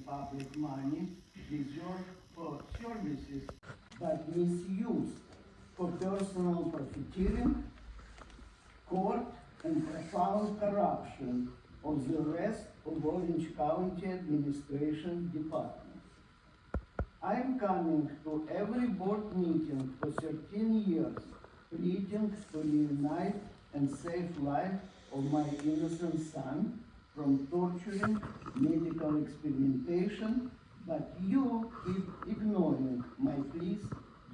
public money reserved for services but misused for personal profiteering, court, and profound corruption of the rest of Orange County Administration Department. I am coming to every board meeting for 13 years, pleading to reunite and save life of my innocent son from torturing medical experimentation, but you keep ignoring my pleas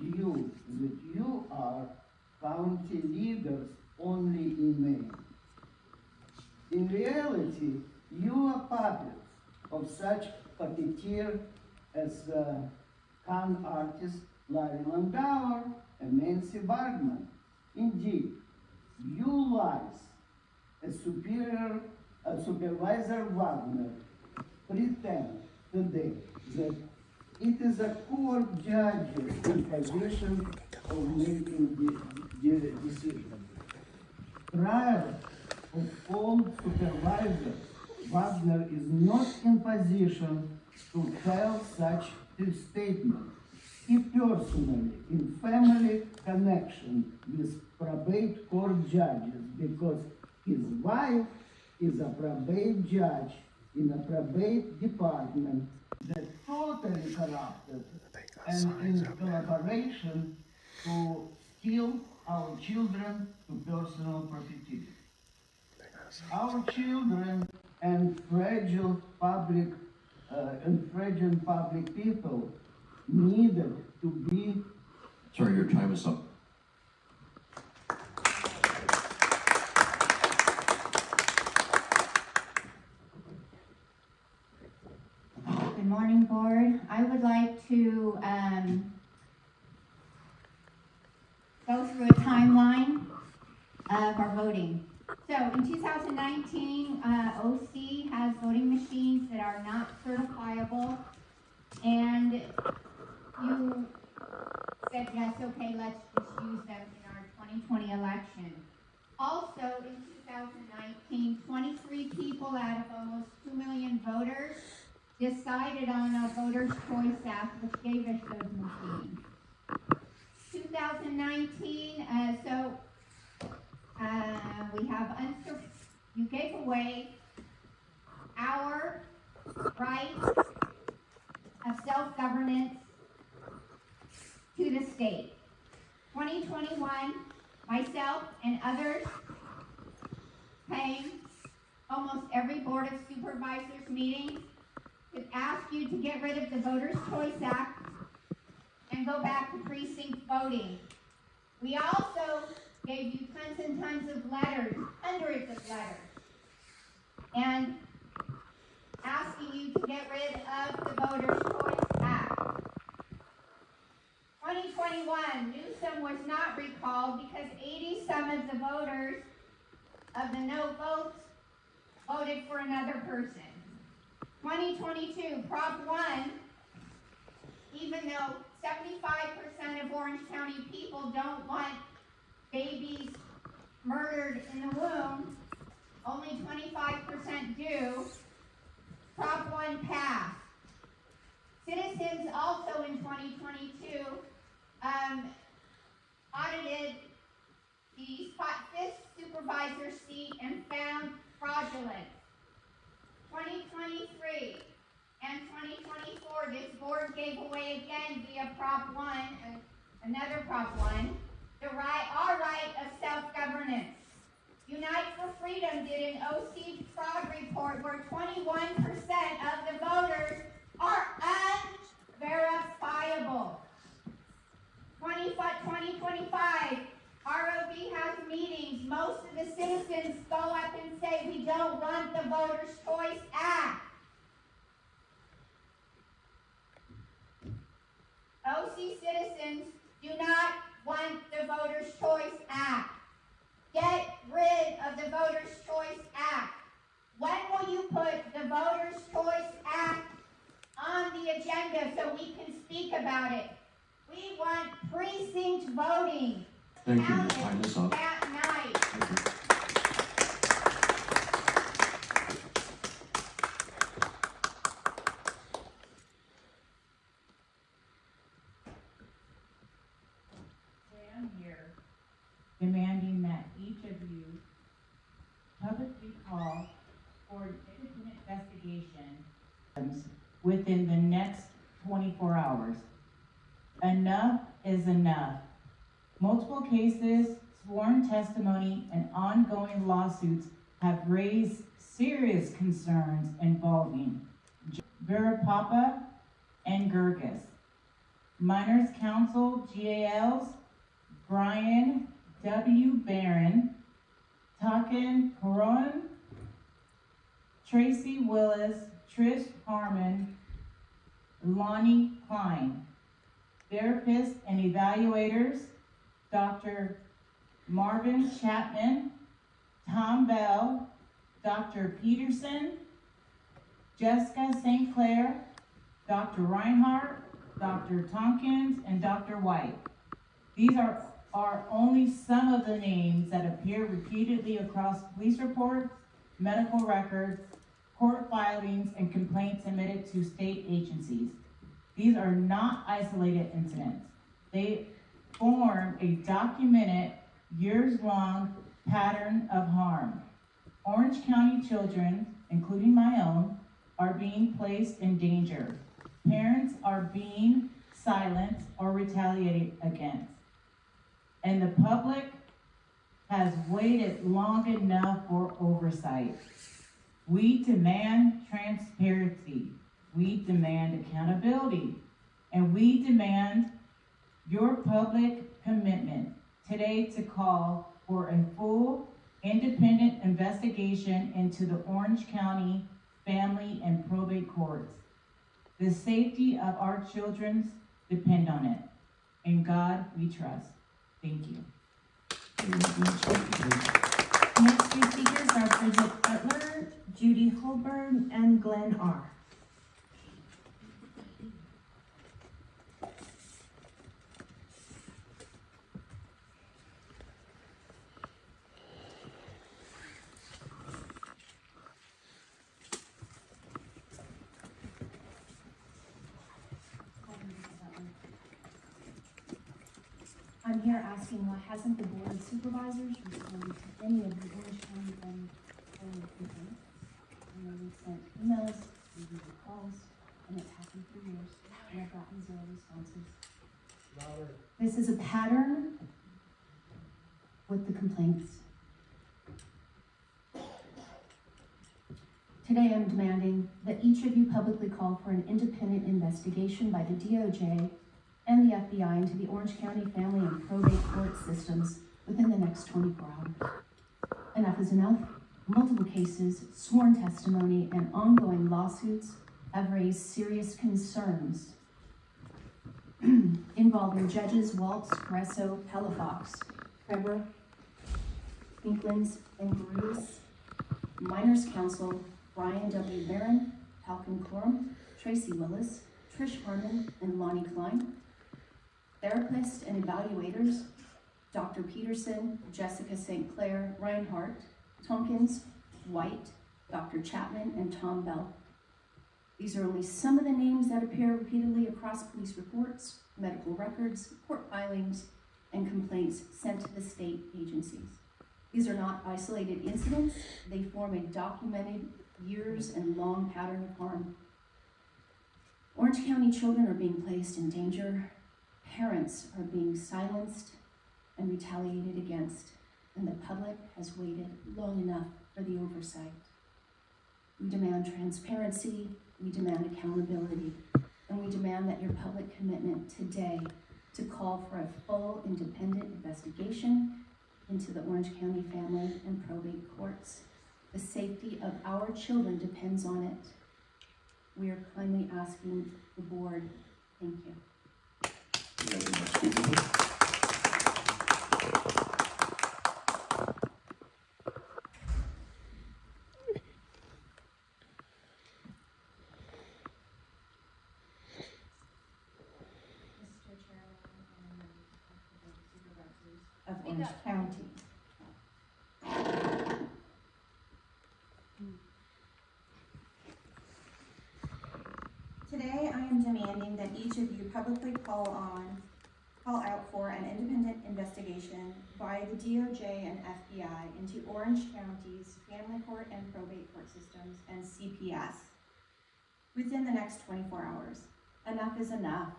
due that you are county leaders only in name. In reality, you are puppets of such puppeteer as con artists Larry Landauer and Nancy Bergman. Indeed, you lies, as Supervisor Wagner pretend today that it is a court judge's position of making the decision. Prior of all supervisors, Wagner is not in position to tell such a statement. He personally, in family connection with probate court judges, because his wife is a probate judge in a probate department that totally corrupted and in collaboration to steal our children to personal profiteering. Our children and fragile public people needed to be. Sorry, your time is up. Good morning, board. I would like to go through a timeline of our voting. So in 2019, OC has voting machines that are not certifiable, and you said, yes, okay, let's just use them in our 2020 election. Also, in 2019, 23 people out of almost 2 million voters decided on a Voters' Choice Act, which gave us those machines. 2019, we have, you gave away our right of self-governance to the state. 2021, myself and others came almost every Board of Supervisors meeting to ask you to get rid of the Voters' Choice Act and go back to precinct voting. We also gave you tons and tons of letters, hundreds of letters, and asking you to get rid of the Voters' Choice Act. 2021, Newsom was not recalled because 80-some of the voters of the no votes voted for another person. 2022, Prop 1, even though 75% of Orange County people don't want babies murdered in the womb, only 25% do. Prop 1 passed. Citizens also in 2022 audited the 5th supervisor seat and found fraudulent. 2023 and 2024, this board gave away again via Prop 1, another Prop 1, our right of self-governance. Unite for Freedom did an OC fraud report where 21% of the voters are unverifiable. 2025, ROV has meetings. Most of the citizens go up and say, we don't want the Voters' Choice Act. OC citizens do not want the Voters' Choice Act. Get rid of the Voters' Choice Act. When will you put the Voters' Choice Act on the agenda so we can speak about it? We want precinct voting. Thank you. Your time is up. That night. Thank you. demanding that each of you publicly call for an independent investigation within the next 24 hours. Enough is enough. Multiple cases, sworn testimony, and ongoing lawsuits have raised serious concerns involving Verapapa and Gerges. Minors Council GALs Brian W. Barron, Taken Coron, Tracy Willis, Trish Harmon, Lonnie Klein. Therapists and evaluators, Dr. Marvin Chapman, Tom Bell, Dr. Peterson, Jessica St. Clair, Dr. Reinhardt, Dr. Tompkins, and Dr. White. These are only some of the names that appear repeatedly across police reports, medical records, court filings, and complaints submitted to state agencies. These are not isolated incidents. They form a documented, years-long pattern of harm. Orange County children, including my own, are being placed in danger. Parents are being silenced or retaliated against. And the public has waited long enough for oversight. We demand transparency. We demand accountability. And we demand your public commitment today to call for a full, independent investigation into the Orange County Family and Probate Courts. The safety of our children depend on it. In God we trust. Thank you. Next three speakers are Bridget Butler, Judy Holberg, and Glenn R. I'm here asking why hasn't the Board of Supervisors responded to any of the Orange County family complaints? I know we've sent emails, we've made calls, and it's happened for years, and I've gotten zero responses. This is a pattern with the complaints. Today I'm demanding that each of you publicly call for an independent investigation by the DOJ and the FBI into the Orange County Family and Probate Court systems within the next 24 hours. Enough is enough. Multiple cases, sworn testimony, and ongoing lawsuits have raised serious concerns involving judges Waltz, Gresso, Palafox, Kreber, Inklins, and Bruce, Minors Council, Brian W. Barron, Falcon Corum, Tracy Willis, Trish Harmon, and Lonnie Klein. Therapists and evaluators, Dr. Peterson, Jessica St. Clair, Reinhardt, Tompkins, White, Dr. Chapman, and Tom Bell. These are only some of the names that appear repeatedly across police reports, medical records, court filings, and complaints sent to the state agencies. These are not isolated incidents. They form a documented, years and long pattern of harm. Orange County children are being placed in danger. Parents are being silenced and retaliated against, and the public has waited long enough for the oversight. We demand transparency, we demand accountability, and we demand that your public commitment today to call for a full independent investigation into the Orange County Family and Probate Courts. The safety of our children depends on it. We are kindly asking the board, thank you. Of Orange County. Today, I am demanding that each of you publicly call on call out for an independent investigation by the DOJ and FBI into Orange County's family court and probate court systems and CPS within the next 24 hours. Enough is enough.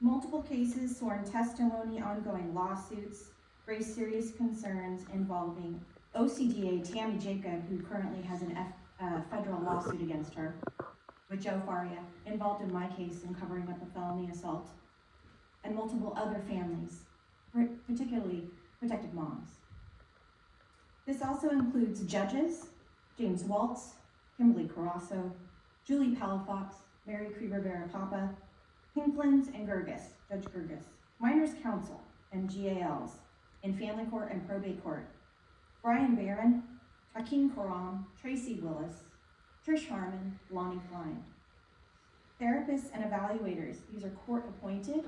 Multiple cases, sworn testimony, ongoing lawsuits raise serious concerns involving OCDA Tammy Jacob, who currently has a federal lawsuit against her, with Joe Faria, involved in my case in covering up a felony assault, and multiple other families, particularly protected moms. This also includes judges, James Waltz, Kimberly Carasso, Julie Palafox, Mary Krieger Papa, Hinklins and Gerges, Judge Gerges, minors counsel and GALs in family court and probate court, Brian Barron, Hakeem Koram, Tracy Willis, Trish Harmon, Lonnie Klein. Therapists and evaluators, these are court appointed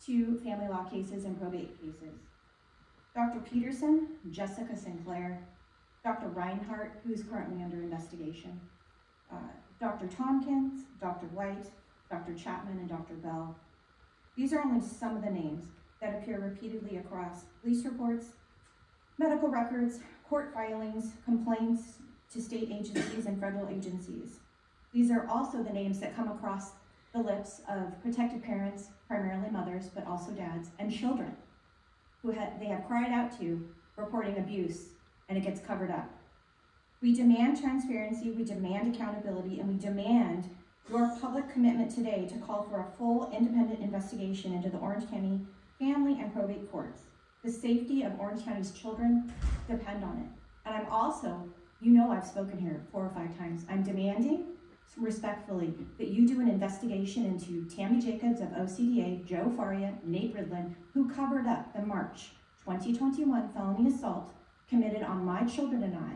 to family law cases and probate cases. Dr. Peterson, Jessica Sinclair, Dr. Reinhardt, who is currently under investigation, Dr. Tompkins, Dr. White, Dr. Chapman, and Dr. Bell. These are only some of the names that appear repeatedly across police reports, medical records, court filings, complaints to state agencies and federal agencies. These are also the names that come across the lips of protected parents, primarily mothers, but also dads, and children who they have cried out to, reporting abuse, and it gets covered up. We demand transparency, we demand accountability, and we demand your public commitment today to call for a full independent investigation into the Orange County family and probate courts. The safety of Orange County's children depend on it. And I'm also, you know I've spoken here 4 or 5 times, I'm demanding respectfully that you do an investigation into Tammy Jacobs of OCDA, Joe Faria, Nate Ridlin, who covered up the March 2021 felony assault committed on my children and I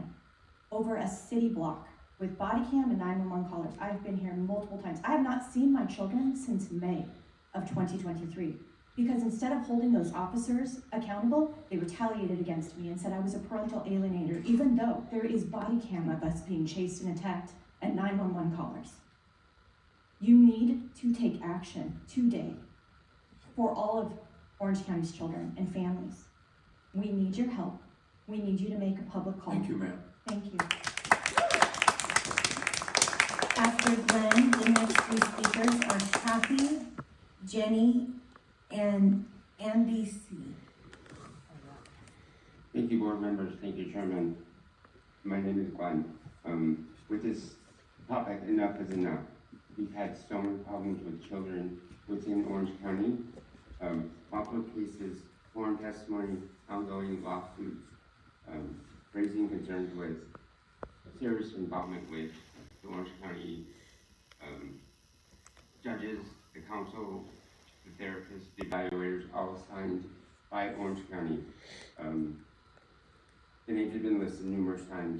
over a city block with body cam and 911 callers. I've been here multiple times. I have not seen my children since May of 2023 because instead of holding those officers accountable, they retaliated against me and said I was a parental alienator, even though there is body cam of us being chased and attacked and 911 callers. You need to take action today for all of Orange County's children and families. We need your help. We need you to make a public call. Thank you, ma'am. Thank you. After Glenn, the next 3 speakers are Kathy, Jenny, and NBC. Thank you, board members. Thank you, Chairman. My name is Glenn. With this topic, enough is enough. We've had so many problems with children within Orange County. Multiple cases, sworn testimony, ongoing lawsuits, raising concerns with serious involvement with the Orange County judges, the council, the therapists, the evaluators, all assigned by Orange County. The names have been listed numerous times.